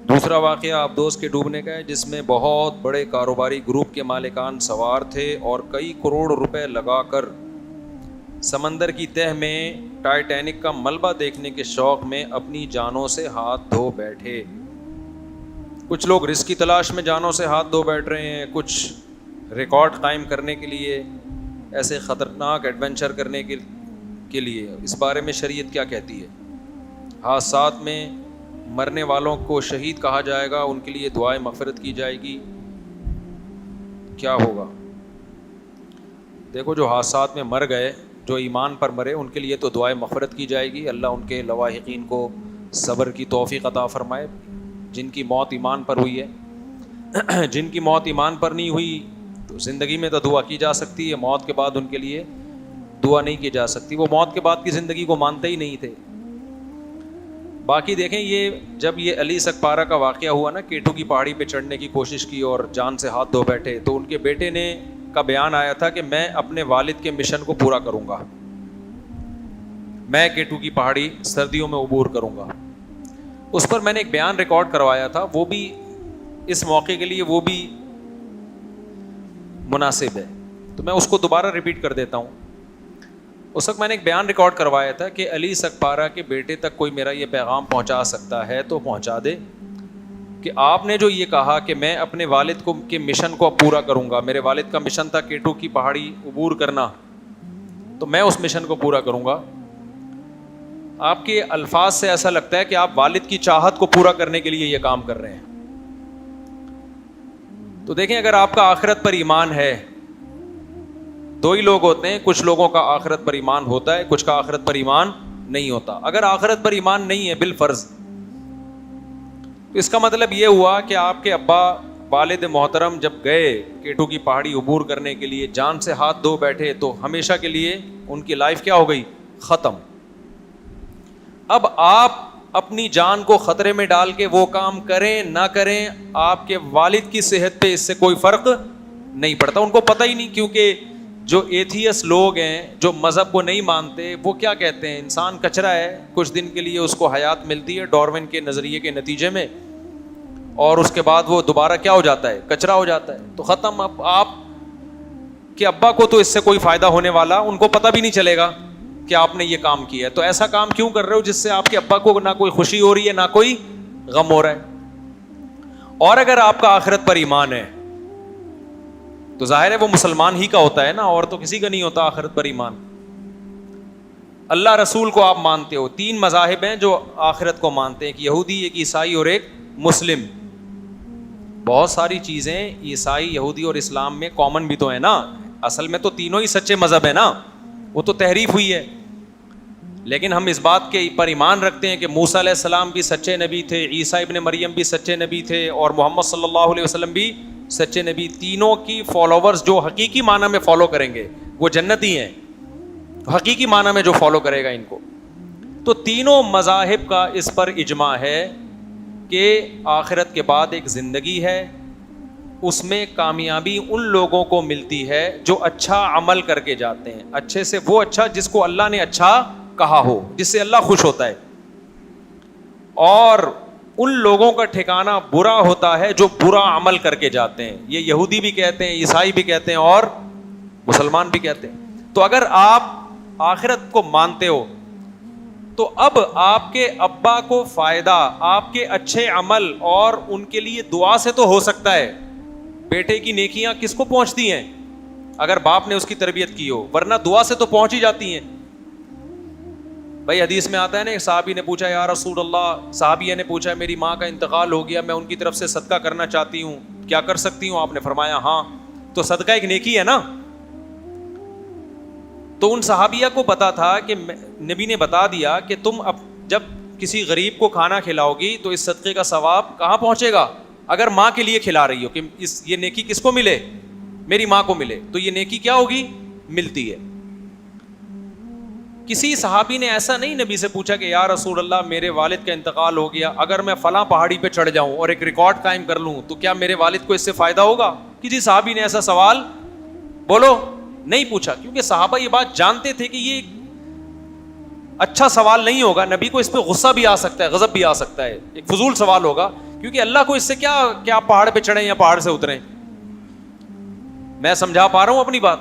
دوسرا واقعہ آبدوز کے ڈوبنے کا ہے، جس میں بہت بڑے کاروباری گروپ کے مالکان سوار تھے اور کئی کروڑ روپے لگا کر سمندر کی تہہ میں ٹائٹینک کا ملبہ دیکھنے کے شوق میں اپنی جانوں سے ہاتھ دھو بیٹھے۔ کچھ لوگ رزق کی تلاش میں جانوں سے ہاتھ دھو بیٹھ رہے ہیں، کچھ ریکارڈ قائم کرنے کے لیے، ایسے خطرناک ایڈونچر کرنے کے لیے۔ اس بارے میں شریعت کیا کہتی ہے؟ حادثات میں مرنے والوں کو شہید کہا جائے گا، ان کے لیے دعائے مغفرت کی جائے گی، کیا ہوگا؟ دیکھو، جو حادثات میں مر گئے، جو ایمان پر مرے، ان کے لیے تو دعائے مغفرت کی جائے گی، اللہ ان کے لواحقین کو صبر کی توفیق عطا فرمائے۔ جن کی موت ایمان پر ہوئی ہے، جن کی موت ایمان پر نہیں ہوئی تو زندگی میں تو دعا کی جا سکتی ہے، موت کے بعد ان کے لیے دعا نہیں کی جا سکتی، وہ موت کے بعد کی زندگی کو مانتے ہی نہیں تھے۔ باقی دیکھیں، یہ جب یہ علی سکپارہ کا واقعہ ہوا نا، کیٹو کی پہاڑی پہ چڑھنے کی کوشش کی اور جان سے ہاتھ دھو بیٹھے، تو ان کے بیٹے نے کا بیان آیا تھا کہ میں اپنے والد کے مشن کو پورا کروں گا، میں کیٹو کی پہاڑی سردیوں میں عبور کروں گا۔ اس پر میں نے ایک بیان ریکارڈ کروایا تھا، وہ بھی اس موقع کے لیے وہ بھی مناسب ہے، تو میں اس کو دوبارہ ریپیٹ کر دیتا ہوں۔ اس وقت میں نے ایک بیان ریکارڈ کروایا تھا کہ علی سکپارہ کے بیٹے تک کوئی میرا یہ پیغام پہنچا سکتا ہے تو پہنچا دے کہ آپ نے جو یہ کہا کہ میں اپنے والد کو کے مشن کو پورا کروں گا، میرے والد کا مشن تھا کیٹو کی پہاڑی عبور کرنا، تو میں اس مشن کو پورا کروں گا۔ آپ کے الفاظ سے ایسا لگتا ہے کہ آپ والد کی چاہت کو پورا کرنے کے لیے یہ کام کر رہے ہیں۔ تو دیکھیں، اگر آپ کا آخرت پر ایمان ہے، دو ہی لوگ ہوتے ہیں، کچھ لوگوں کا آخرت پر ایمان ہوتا ہے، کچھ کا آخرت پر ایمان نہیں ہوتا۔ اگر آخرت پر ایمان نہیں ہے بالفرض، تو اس کا مطلب یہ ہوا کہ آپ کے ابا والد محترم جب گئے کیٹو کی پہاڑی عبور کرنے کے لیے، جان سے ہاتھ دھو بیٹھے، تو ہمیشہ کے لیے ان کی لائف کیا ہو گئی؟ ختم۔ اب آپ اپنی جان کو خطرے میں ڈال کے وہ کام کریں نہ کریں، آپ کے والد کی صحت پہ اس سے کوئی فرق نہیں پڑتا۔ ان کو پتہ ہی نہیں، کیونکہ جو ایتھیس لوگ ہیں، جو مذہب کو نہیں مانتے، وہ کیا کہتے ہیں؟ انسان کچرا ہے، کچھ دن کے لیے اس کو حیات ملتی ہے ڈارون کے نظریے کے نتیجے میں، اور اس کے بعد وہ دوبارہ کیا ہو جاتا ہے؟ کچرا ہو جاتا ہے، تو ختم۔ اب آپ کے ابا کو تو اس سے کوئی فائدہ ہونے والا، ان کو پتہ بھی نہیں چلے گا کہ آپ نے یہ کام کیا ہے، تو ایسا کام کیوں کر رہے ہو جس سے آپ کے ابا کو نہ کوئی خوشی ہو رہی ہے نہ کوئی غم ہو رہا ہے؟ اور اگر آپ کا آخرت پر ایمان ہے تو ظاہر ہے وہ مسلمان ہی کا ہوتا ہے نا، اور تو کسی کا نہیں ہوتا آخرت پر ایمان۔ اللہ رسول کو آپ مانتے ہو، تین مذاہب ہیں جو آخرت کو مانتے ہیں، ایک یہودی، ایک عیسائی اور ایک مسلم۔ بہت ساری چیزیں عیسائی، یہودی اور اسلام میں کامن بھی تو ہے نا، اصل میں تو تینوں ہی سچے مذہب ہیں نا، وہ تو تحریف ہوئی ہے، لیکن ہم اس بات کے پر ایمان رکھتے ہیں کہ موسیٰ علیہ السلام بھی سچے نبی تھے، عیسیٰ ابن مریم بھی سچے نبی تھے، اور محمد صلی اللہ علیہ وسلم بھی سچے نبی۔ تینوں کی فالوورز جو حقیقی معنی میں فالو کریں گے وہ جنتی ہیں، حقیقی معنی میں جو فالو کرے گا ان کو۔ تو تینوں مذاہب کا اس پر اجماع ہے کہ آخرت کے بعد ایک زندگی ہے، اس میں کامیابی ان لوگوں کو ملتی ہے جو اچھا عمل کر کے جاتے ہیں، اچھے سے وہ اچھا جس کو اللہ نے اچھا کہا ہو، جس سے اللہ خوش ہوتا ہے، اور ان لوگوں کا ٹھکانہ برا ہوتا ہے جو برا عمل کر کے جاتے ہیں۔ یہ یہودی بھی کہتے ہیں، عیسائی بھی کہتے ہیں، اور مسلمان بھی کہتے ہیں۔ تو اگر آپ آخرت کو مانتے ہو تو اب آپ کے ابا کو فائدہ آپ کے اچھے عمل اور ان کے لیے دعا سے تو ہو سکتا ہے۔ بیٹے کی نیکیاں کس کو پہنچتی ہیں؟ اگر باپ نے اس کی تربیت کی ہو، ورنہ دعا سے تو پہنچ ہی جاتی ہیں۔ بھائی حدیث میں آتا ہے نا، ایک صحابی نے پوچھا، یا رسول اللہ، صحابیہ نے پوچھا میری ماں کا انتقال ہو گیا، میں ان کی طرف سے صدقہ کرنا چاہتی ہوں، کیا کر سکتی ہوں؟ آپ نے فرمایا ہاں۔ تو صدقہ ایک نیکی ہے نا۔ تو ان صحابیہ کو پتا تھا کہ نبی نے بتا دیا کہ تم اب جب کسی غریب کو کھانا کھلاؤ گی تو اس صدقے کا ثواب کہاں پہنچے گا؟ اگر ماں کے لیے کھلا رہی ہو کہ یہ نیکی کس کو ملے؟ میری ماں کو ملے، تو یہ نیکی کیا ہوگی؟ ملتی ہے۔ کسی صحابی نے ایسا نہیں نبی سے پوچھا کہ یا رسول اللہ میرے والد کا انتقال ہو گیا، اگر میں فلاں پہاڑی پہ چڑھ جاؤں اور ایک ریکارڈ قائم کر لوں تو کیا میرے والد کو اس سے فائدہ ہوگا؟ کسی صحابی نے ایسا سوال بولو نہیں پوچھا، کیونکہ صحابہ یہ بات جانتے تھے کہ یہ اچھا سوال نہیں ہوگا، نبی کو اس پہ غصہ بھی آ سکتا ہے، غضب بھی آ سکتا ہے، ایک فضول سوال ہوگا، کیونکہ اللہ کو اس سے کیا پہاڑ پہ چڑھیں یا پہاڑ سے اتریں. میں سمجھا پا رہا ہوں اپنی بات.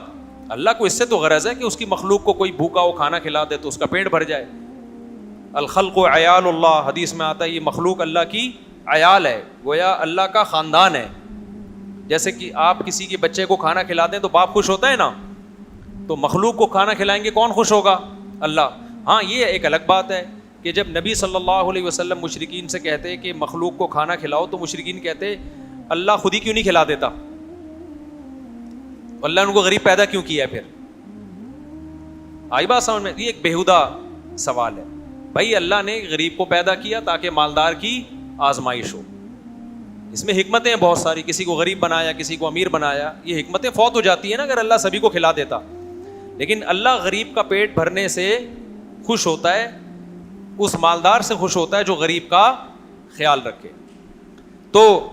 اللہ کو اس سے تو غرض ہے کہ اس کی مخلوق کو کوئی بھوکا ہو کھانا کھلا دے تو اس کا پیٹ بھر جائے. الخلق عیال اللہ, حدیث میں آتا ہے یہ مخلوق اللہ کی عیال ہے, گویا اللہ کا خاندان ہے. جیسے کہ آپ کسی کے بچے کو کھانا کھلا دیں تو باپ خوش ہوتا ہے نا, تو مخلوق کو کھانا کھلائیں گے کون خوش ہوگا؟ اللہ. ہاں یہ ایک الگ بات ہے کہ جب نبی صلی اللہ علیہ وسلم مشرکین سے کہتے کہ مخلوق کو کھانا کھلاؤ تو مشرکین کہتے اللہ خود ہی کیوں نہیں کھلا دیتا, اللہ نے ان کو غریب پیدا کیوں کیا ہے؟ پھر آئی بات سمجھ میں؟ یہ ایک بیہودہ سوال ہے. بھائی اللہ نے غریب کو پیدا کیا تاکہ مالدار کی آزمائش ہو. اس میں حکمتیں ہیں بہت ساری, کسی کو غریب بنایا, کسی کو امیر بنایا, یہ حکمتیں فوت ہو جاتی ہیں نا اگر اللہ سبھی کو کھلا دیتا. لیکن اللہ غریب کا پیٹ بھرنے سے خوش ہوتا ہے, اس مالدار سے خوش ہوتا ہے جو غریب کا خیال رکھے. تو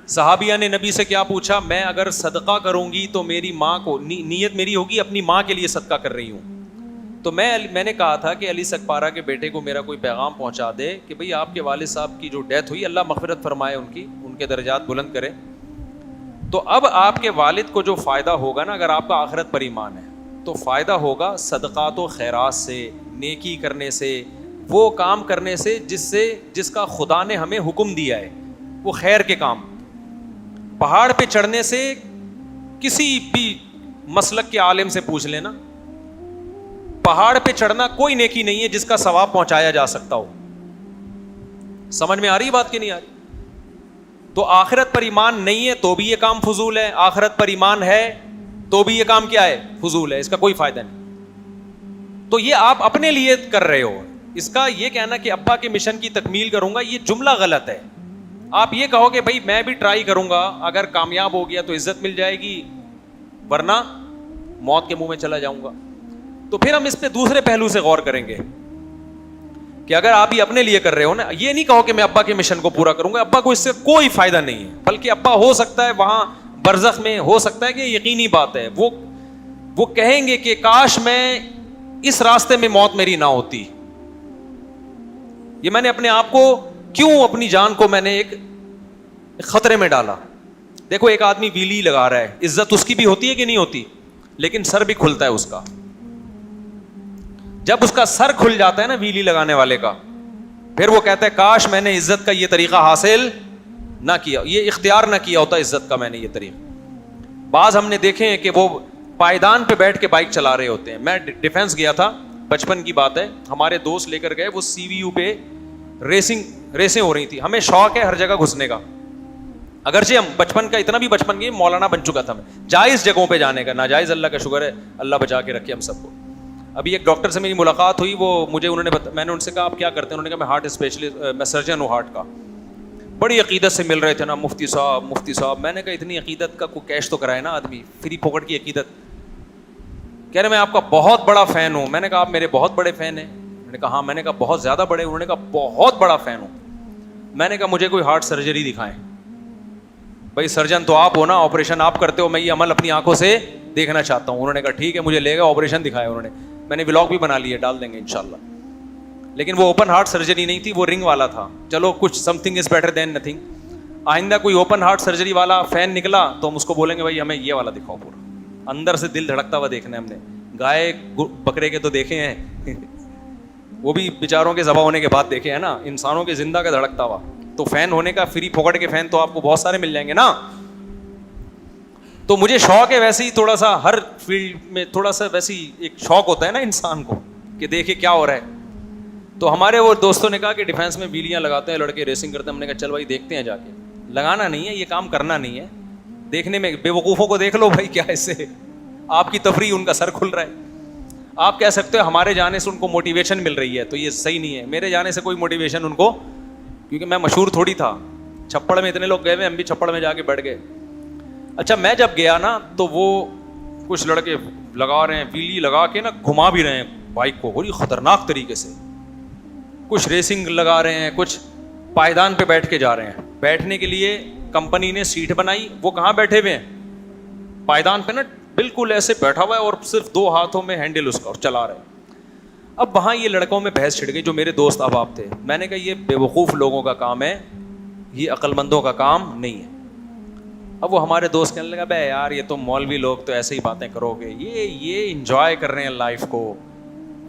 صحابیہ نے نبی سے کیا پوچھا؟ میں اگر صدقہ کروں گی تو میری ماں کو, نیت میری ہوگی اپنی ماں کے لیے صدقہ کر رہی ہوں. تو میں نے کہا تھا کہ علی سکپارہ کے بیٹے کو میرا کوئی پیغام پہنچا دے کہ بھئی آپ کے والد صاحب کی جو ڈیتھ ہوئی, اللہ مغفرت فرمائے ان کے درجات بلند کرے. تو اب آپ کے والد کو جو فائدہ ہوگا نا, اگر آپ کا آخرت پر ایمان ہے تو فائدہ ہوگا صدقات و خیرات سے, نیکی کرنے سے, وہ کام کرنے سے جس کا خدا نے ہمیں حکم دیا ہے, وہ خیر کے کام. پہاڑ پہ چڑھنے سے کسی بھی مسلک کے عالم سے پوچھ لینا, پہاڑ پہ چڑھنا کوئی نیکی نہیں ہے جس کا ثواب پہنچایا جا سکتا ہو. سمجھ میں آ رہی بات کہ نہیں آ رہی؟ تو آخرت پر ایمان نہیں ہے تو بھی یہ کام فضول ہے, آخرت پر ایمان ہے تو بھی یہ کام کیا ہے؟ فضول ہے, اس کا کوئی فائدہ نہیں. تو یہ آپ اپنے لیے کر رہے ہو. اس کا یہ کہنا کہ ابا کے مشن کی تکمیل کروں گا, یہ جملہ غلط ہے. آپ یہ کہو کہ بھائی میں بھی ٹرائی کروں گا, اگر کامیاب ہو گیا تو عزت مل جائے گی, ورنہ موت کے منہ میں چلا جاؤں گا. تو پھر ہم اس پہ دوسرے پہلو سے غور کریں گے کہ اگر آپ یہ اپنے لیے کر رہے ہو نا, یہ نہیں کہو کہ میں ابا کے مشن کو پورا کروں گا, ابا کو اس سے کوئی فائدہ نہیں ہے. بلکہ ابا ہو سکتا ہے وہاں برزخ میں, ہو سکتا ہے کہ یقینی بات ہے وہ کہیں گے کہ کاش میں اس راستے میں موت میری نہ ہوتی. یہ میں نے اپنے آپ کو کیوں, اپنی جان کو میں نے ایک خطرے میں ڈالا. دیکھو ایک آدمی ویلی لگا رہا ہے, عزت اس کی بھی ہوتی ہے کہ نہیں ہوتی, لیکن سر بھی کھلتا ہے اس کا. جب اس کا سر کھل جاتا ہے نا ویلی لگانے والے کا, پھر وہ کہتا ہے کاش میں نے عزت کا یہ طریقہ حاصل نہ کیا, یہ اختیار نہ کیا ہوتا عزت کا میں نے یہ طریقہ. بعض ہم نے دیکھے ہیں کہ وہ پائیدان پہ بیٹھ کے بائک چلا رہے ہوتے ہیں. میں ڈیفینس گیا تھا, بچپن کی بات ہے, ہمارے دوست لے کر گئے, وہ سی وی یو پہ ریسیں ہو رہی تھی. ہمیں شوق ہے ہر جگہ گھسنے کا, اگرچہ ہم بچپن کا اتنا بھی بچپن کی مولانا بن چکا تھا میں, جائز جگہوں پہ جانے کا, ناجائز اللہ کا شکر ہے اللہ بچا کے رکھے ہم سب کو. ابھی ایک ڈاکٹر سے میری ملاقات ہوئی, وہ مجھے میں نے ان سے کہا آپ کیا کرتے ہیں؟ انہوں نے کہا میں ہارٹ اسپیشلسٹ, میں سرجن ہوں ہارٹ کا. بڑی عقیدت سے مل رہے تھے نا, مفتی صاحب. میں نے کہا اتنی عقیدت کا کوئی کیش تو کرائے نا آدمی, فری پھوکٹ کی عقیدت. کہہ رہے میں آپ کا بہت بڑا فین ہوں. میں نے کہا آپ میرے بہت بڑے فین ہیں؟ میں نے کہا ہاں. میں نے کہا بہت زیادہ بڑے؟ انہوں نے کہا بہت بڑا فین ہوں. میں نے کہا مجھے کوئی ہارٹ سرجری دکھائیں. بھائی سرجن تو آپ ہو نا, آپریشن آپ کرتے ہو, میں یہ عمل اپنی آنکھوں سے دیکھنا چاہتا ہوں. انہوں نے کہا ٹھیک ہے, مجھے لے گا, آپریشن دکھایا انہوں نے. میں نے ولاگ بھی بنا لیے, ڈال دیں گے انشاءاللہ. لیکن وہ اوپن ہارٹ سرجری نہیں تھی, وہ رنگ والا تھا. چلو کچھ some thing is better than nothing. آئندہ کوئی اوپن ہارٹ سرجری والا فین نکلا تو ہم اس کو بولیں گے بھائی ہمیں یہ والا دکھاؤ, پورا اندر سے دل دھڑکتا ہوا دیکھنا ہے ہم نے. گائے بکرے کے تو دیکھے ہیں, وہ بھی بیچاروں کے ذبح ہونے کے بعد دیکھے ہیں نا, انسانوں کے زندہ کا دھڑکتا ہوا. تو فین ہونے کا, فری پھوکٹ کے فین تو آپ کو بہت سارے مل جائیں گے نا. تو مجھے شوق ہے ویسے ہی تھوڑا سا, ہر فیلڈ میں تھوڑا سا ویسے ہی ایک شوق ہوتا ہے نا انسان کو کہ دیکھے کیا ہو رہا ہے. تو ہمارے وہ دوستوں نے کہا کہ ڈیفینس میں ویلیاں لگاتے ہیں لڑکے, ریسنگ کرتے ہیں. ہم نے کہا چل بھائی دیکھتے ہیں جا کے. لگانا نہیں ہے, یہ کام کرنا نہیں ہے, دیکھنے میں بے وقوفوں کو دیکھ لو بھائی, کیا اس سے آپ کی تفریح, ان کا سر کھل رہا ہے. آپ کہہ سکتے ہو ہمارے جانے سے ان کو موٹیویشن مل رہی ہے, تو یہ صحیح نہیں ہے. میرے جانے سے کوئی موٹیویشن ان کو, کیونکہ میں مشہور تھوڑی تھا. چھپڑ میں اتنے لوگ گئے ہوئے, ہم بھی چھپڑ میں جا کے بیٹھ گئے. اچھا میں جب گیا نا تو وہ کچھ لڑکے لگا رہے ہیں, ویلی لگا کے نا گھما بھی رہے ہیں بائک کو بڑی خطرناک طریقے سے. کچھ ریسنگ لگا رہے ہیں, کچھ پائیدان پہ بیٹھ کے جا رہے ہیں. بیٹھنے کے لیے کمپنی نے سیٹ بنائی, وہ کہاں بیٹھے ہوئے ہیں؟ پائیدان پہ نا, بالکل ایسے بیٹھا ہوا ہے اور صرف 2 ہاتھوں میں ہینڈل اس کا, اور چلا رہے ہیں. اب وہاں یہ لڑکوں میں بحث چھڑ گئی جو میرے دوست احباب تھے. میں نے کہا یہ بے وقوف لوگوں کا کام ہے, یہ عقل مندوں کا کام نہیں ہے. اب وہ ہمارے دوست کہنے لگا بے یار یہ تو مولوی لوگ تو ایسے ہی باتیں کرو گے, یہ انجوائے کر رہے ہیں لائف کو,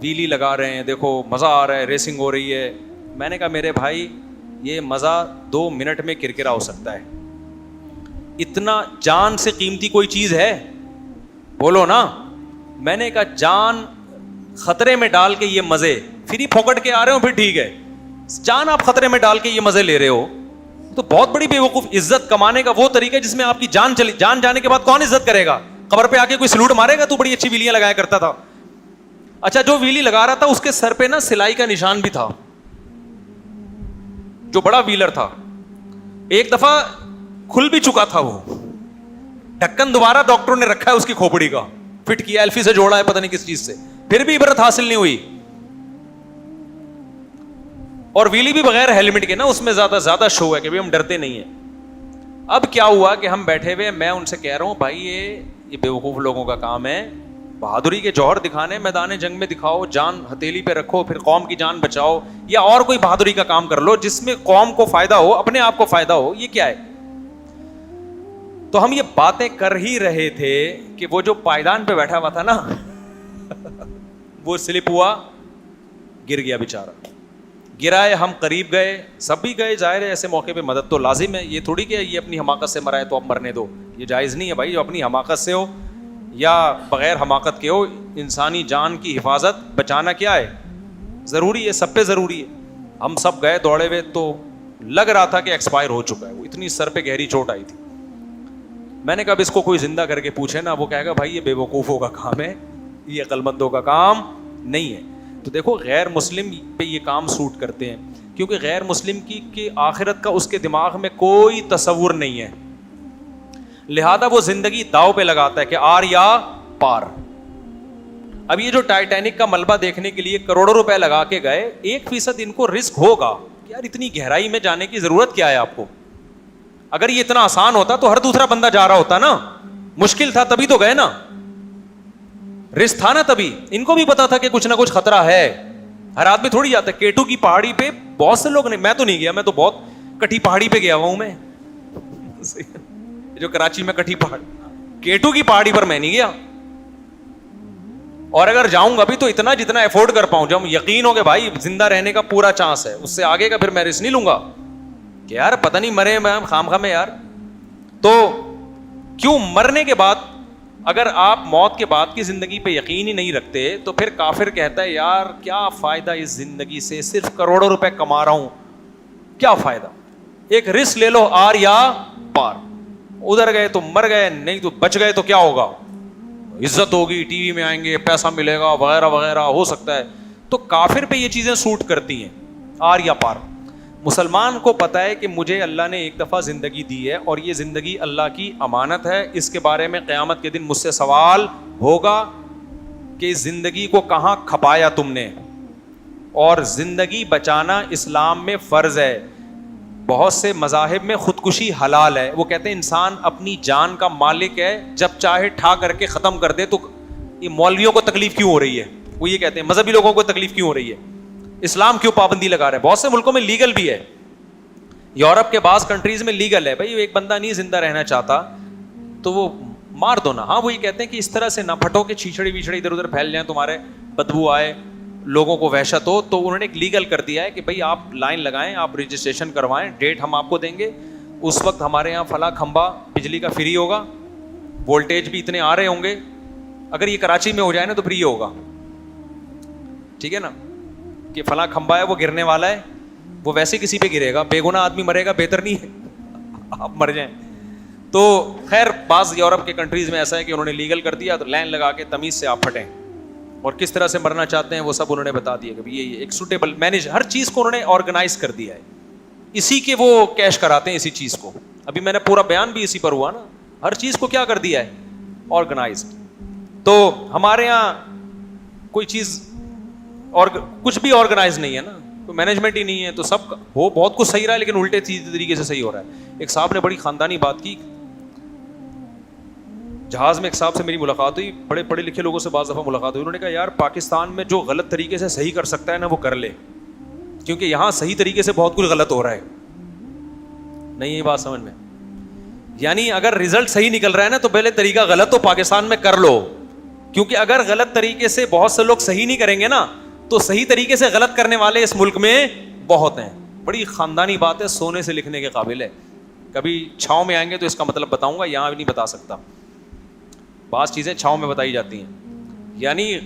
ویلی لگا رہے ہیں, دیکھو مزہ آ رہا ہے, ریسنگ ہو رہی ہے. میں نے کہا میرے بھائی یہ مزہ 2 منٹ میں کرکرا ہو سکتا ہے, اتنا جان سے قیمتی کوئی چیز ہے؟ بولو نا. میں نے کہا جان خطرے میں ڈال کے یہ مزے فری پھوکٹ کے آ رہے ہو پھر ٹھیک ہے, جان آپ خطرے میں ڈال کے یہ مزے لے رہے ہو تو بہت بڑی بیوقوف. عزت کمانے کا وہ طریقہ جس میں آپ کی جان چلی, جان جانے کے بعد کون عزت کرے گا؟ قبر پہ آ کے کوئی سلوٹ مارے گا تو بڑی اچھی ویلیاں لگایا کرتا تھا. اچھا جو ویلی لگا رہا تھا اس کے سر پہ نا سلائی کا نشان بھی تھا, جو بڑا ویلر تھا. ایک دفعہ کھل بھی چکا تھا وہ ڈھکن, دوبارہ ڈاکٹروں نے رکھا ہے اس کی کھوپڑی کا, فٹ کیا, ایلفی سے جوڑا ہے پتہ نہیں کس چیز سے, پھر بھی عبرت حاصل نہیں ہوئی. اور ویلی بھی بغیر ہیلمٹ کے نا, اس میں زیادہ شو ہے کہ ہم ڈرتے نہیں ہیں. اب کیا ہوا کہ ہم بیٹھے ہوئے, میں ان سے کہہ رہا ہوں بھائی یہ بیوقوف لوگوں کا کام ہے, بہادری کے جوہر دکھانے میدان جنگ میں دکھاؤ, جان ہتھیلی پہ رکھو, پھر قوم کی جان بچاؤ, یا اور کوئی بہادری کا کام کر لو جس میں قوم کو فائدہ ہو, اپنے آپ کو فائدہ ہو. یہ کیا ہے؟ تو ہم یہ باتیں کر ہی رہے تھے کہ وہ جو پائیدان پہ بیٹھا ہوا تھا نا وہ سلپ ہوا, گر گیا بیچارہ. گرائے, ہم قریب گئے, سب بھی گئے, ظاہر ہے ایسے موقع پہ مدد تو لازم ہے. یہ تھوڑی کہ یہ اپنی حماقت سے مرا ہے تو اب مرنے دو, یہ جائز نہیں ہے بھائی. جو اپنی حماقت سے ہو یا بغیر حماقت کے ہو, انسانی جان کی حفاظت بچانا کیا ہے, ضروری ہے, سب پہ ضروری ہے. ہم سب گئے دوڑے ہوئے تو لگ رہا تھا کہ ایکسپائر ہو چکا ہے, وہ اتنی سر پہ گہری چوٹ آئی تھی. میں نے کہا اب اس کو کوئی زندہ کر کے پوچھے نا, وہ کہے گا بھائی یہ بے وقوفوں کا کام ہے, یہ عقل مندوں کا کام نہیں ہے. تو دیکھو غیر مسلم پہ یہ کام سوٹ کرتے ہیں کیونکہ غیر مسلم کی آخرت کا اس کے دماغ میں کوئی تصور نہیں ہے, لہذا وہ زندگی داؤ پہ لگاتا ہے کہ آر یا پار. اب یہ جو ٹائٹینک کا ملبہ دیکھنے کے لیے کروڑوں روپے لگا کے گئے, 1% ان کو رسک ہوگا کہ یار اتنی گہرائی میں جانے کی ضرورت کیا ہے آپ کو. اگر یہ اتنا آسان ہوتا تو ہر دوسرا بندہ جا رہا ہوتا نا, مشکل تھا تبھی تو گئے نا, رسک تھا نا تبھی. ان کو بھی پتا تھا کہ کچھ نہ کچھ خطرہ ہے, ہر آدمی تھوڑی جاتا ہے. کیٹو کی پہاڑی پہ بہت سے لوگ نہیں, میں تو نہیں گیا, میں تو بہت کٹھی پہاڑی پہ گیا ہوا ہوں. میں جو کراچی میں کٹھی پہاڑ, کیٹو کی پہاڑی پر میں نہیں گیا, اور اگر جاؤں گا بھی تو اتنا جتنا افورڈ کر پاؤں, جب یقین ہو کہ بھائی زندہ رہنے کا پورا چانس ہے, اس سے آگے کا پھر میں رسک نہیں لوں گا کہ یار پتہ نہیں مرے میں خام خام میں یار. تو کیوں مرنے کے بعد اگر آپ موت کے بعد کی زندگی پہ یقین ہی نہیں رکھتے تو پھر کافر کہتا ہے یار کیا فائدہ اس زندگی سے, صرف کروڑوں روپے کما رہا ہوں, کیا فائدہ. ایک رسک لے لو, آر یا پار. ادھر گئے تو مر گئے, نہیں تو بچ گئے تو کیا ہوگا, عزت ہوگی, ٹی وی میں آئیں گے, پیسہ ملے گا وغیرہ وغیرہ ہو سکتا ہے. تو کافر پہ یہ چیزیں سوٹ کرتی ہیں, آر یا پار. مسلمان کو پتا ہے کہ مجھے اللہ نے ایک دفعہ زندگی دی ہے اور یہ زندگی اللہ کی امانت ہے, اس کے بارے میں قیامت کے دن مجھ سے سوال ہوگا کہ اس زندگی کو کہاں کھپایا تم نے. اور زندگی بچانا اسلام میں فرض ہے. بہت سے مذاہب میں خودکشی حلال ہے, وہ کہتے ہیں انسان اپنی جان کا مالک ہے, جب چاہے ٹھا کر کے ختم کر دے. تو یہ مولویوں کو تکلیف کیوں ہو رہی ہے, وہ یہ کہتے ہیں مذہبی لوگوں کو تکلیف کیوں ہو رہی ہے, اسلام کیوں پابندی لگا رہا ہے. بہت سے ملکوں میں لیگل بھی ہے, یورپ کے بعض کنٹریز میں لیگل ہے. بھائی ایک بندہ نہیں زندہ رہنا چاہتا تو وہ مار دو نا. ہاں وہ یہ کہتے ہیں کہ اس طرح سے نہ پھٹو کہ چھیچڑی ویچڑی ادھر ادھر پھیل جائیں, تمہارے بدبو آئے, لوگوں کو وحشت ہو. تو انہوں نے ایک لیگل کر دیا ہے کہ بھائی آپ لائن لگائیں, آپ رجسٹریشن کروائیں, ڈیٹ ہم آپ کو دیں گے, اس وقت ہمارے یہاں فلاں کھمبا بجلی کا فری ہوگا, وولٹیج بھی اتنے آ رہے ہوں گے. اگر یہ کراچی میں ہو جائے نا تو فری ہوگا, ٹھیک ہے نا, کہ فلاں کھمبا ہے وہ گرنے والا ہے, وہ ویسے کسی پہ گرے گا, بے گناہ آدمی مرے گا, بہتر نہیں ہے آپ مر جائیں. تو خیر بعض یورپ کے کنٹریز میں ایسا ہے کہ انہوں نے لیگل کر دیا, تو لائن لگا کے تمیز سے آپ پھٹیں, اور کس طرح سے مرنا چاہتے ہیں وہ سب انہوں نے بتا دیا کہ یہ ایک سوٹیبل مینیج, ہر چیز کو انہوں نے آرگنائز کر دیا ہے. اسی کے وہ کیش کراتے ہیں اسی چیز کو. ابھی میں نے پورا بیان بھی اسی پر ہوا نا, ہر چیز کو کیا کر دیا ہے, آرگنائزڈ. تو ہمارے یہاں کوئی چیز اور کچھ بھی آرگنائز نہیں ہے نا, کوئی مینجمنٹ ہی نہیں ہے, تو سب ہو بہت کچھ صحیح رہا ہے لیکن الٹے سیدھے طریقے سے صحیح ہو رہا ہے. ایک صاحب نے بڑی خاندانی بات کی, جہاز میں ایک صاحب سے میری ملاقات ہوئی, بڑے پڑھے لکھے لوگوں سے بعض دفعہ ملاقات ہوئی. انہوں نے کہا یار پاکستان میں جو غلط طریقے سے صحیح کر سکتا ہے نا وہ کر لے, کیونکہ یہاں صحیح طریقے سے بہت کچھ غلط ہو رہا ہے. نہیں یہ بات سمجھ میں؟ یعنی اگر رزلٹ صحیح نکل رہا ہے نا تو پہلے طریقہ غلط تو پاکستان میں کر لو، کیونکہ اگر غلط طریقے سے بہت سے لوگ صحیح نہیں کریں گے نا تو صحیح طریقے سے غلط کرنے والے اس ملک میں بہت ہیں. بڑی خاندانی بات ہے، سونے سے لکھنے کے قابل ہے. کبھی چھاؤں میں آئیں گے تو اس کا مطلب بتاؤں گا، یہاں بھی نہیں بتا سکتا. بعض چیزیں چھاؤں میں بتائی جاتی ہیں. یعنی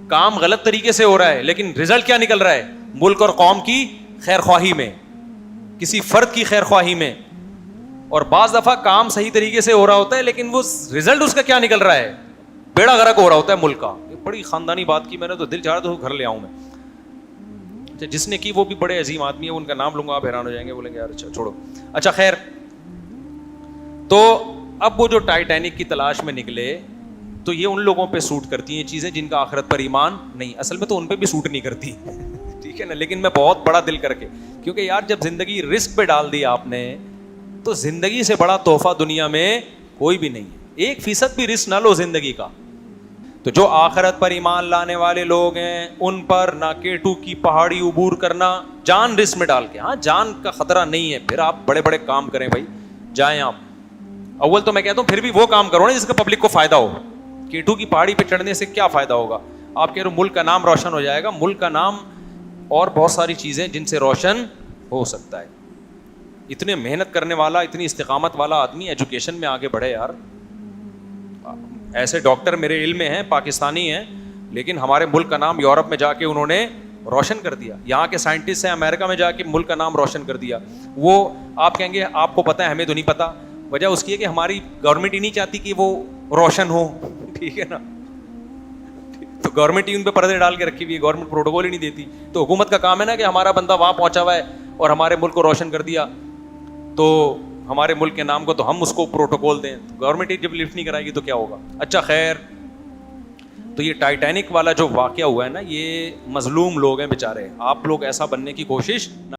کام غلط طریقے سے ہو رہا ہے لیکن رزلٹ کیا نکل رہا ہے؟ ملک اور قوم کی خیر خواہی میں، کسی فرد کی خیر خواہی میں. اور بعض دفعہ کام صحیح طریقے سے ہو رہا ہوتا ہے لیکن وہ رزلٹ اس کا کیا نکل رہا ہے؟ بیڑا غرق ہو رہا ہوتا ہے ملک کا. یہ بڑی خاندانی بات کی میں نے، تو دل چاہ رہا تو گھر لے آؤں میں. جس نے کی وہ بھی بڑے عظیم آدمی ہے، ان کا نام لوں گا آپ حیران ہو جائیں گے، بولیں گے یار اچھا چھوڑو. اچھا خیر، تو اب وہ جو ٹائٹینک کی تلاش میں نکلے تو یہ ان لوگوں پہ سوٹ کرتی ہیں چیزیں جن کا آخرت پر ایمان نہیں. اصل میں تو ان پہ بھی سوٹ نہیں کرتی ٹھیک ہے نا، لیکن میں بہت بڑا دل کر کے، کیونکہ یار جب زندگی رسک پہ ڈال دی آپ نے تو زندگی سے بڑا تحفہ دنیا میں کوئی بھی نہیں ہے. 1% بھی رسک نہ لو زندگی کا. تو جو آخرت پر ایمان لانے والے لوگ ہیں ان پر نہ K2 کی پہاڑی عبور کرنا جان رسک میں ڈال کے. ہاں جان کا خطرہ نہیں ہے، پھر آپ بڑے بڑے کام کریں بھائی، جائیں آپ. اول تو میں کہتا ہوں پھر بھی وہ کام کرو نا جس کا پبلک کو فائدہ ہو. K2 کی پہاڑی پہ چڑھنے سے کیا فائدہ ہوگا؟ آپ کہہ رہے ہو ملک کا نام روشن ہو جائے گا. ملک کا نام اور بہت ساری چیزیں جن سے روشن ہو سکتا ہے. اتنے محنت کرنے والا، اتنی استقامت والا آدمی ایجوکیشن میں آگے بڑھے یار. ایسے ڈاکٹر میرے علم میں ہیں، پاکستانی ہیں، لیکن ہمارے ملک کا نام یورپ میں جا کے انہوں نے روشن کر دیا. یہاں کے سائنٹسٹ ہیں امریکہ میں جا کے ملک کا نام روشن کر دیا. وہ آپ کہیں گے آپ کو پتہ ہے ہمیں تو نہیں پتہ. وجہ اس کی ہے کہ ہماری گورنمنٹ ہی نہیں چاہتی کہ وہ روشن ہو، ٹھیک ہے نا. تو گورنمنٹ ہی ان پہ پردے ڈال کے رکھی ہوئی ہے، گورنمنٹ پروٹوکول ہی نہیں دیتی. تو حکومت کا کام ہے نا کہ ہمارا بندہ وہاں پہنچا ہوا ہے اور ہمارے ملک کو روشن کر دیا، تو ہمارے ملک کے نام کو تو ہم اس کو پروٹوکول دیں. گورنمنٹ ہی جب لفٹ نہیں کرائے گی تو کیا ہوگا؟ اچھا خیر، تو یہ ٹائٹینک والا جو واقعہ ہوا ہے نا، یہ مظلوم لوگ ہیں بیچارے. آپ لوگ ایسا بننے کی کوشش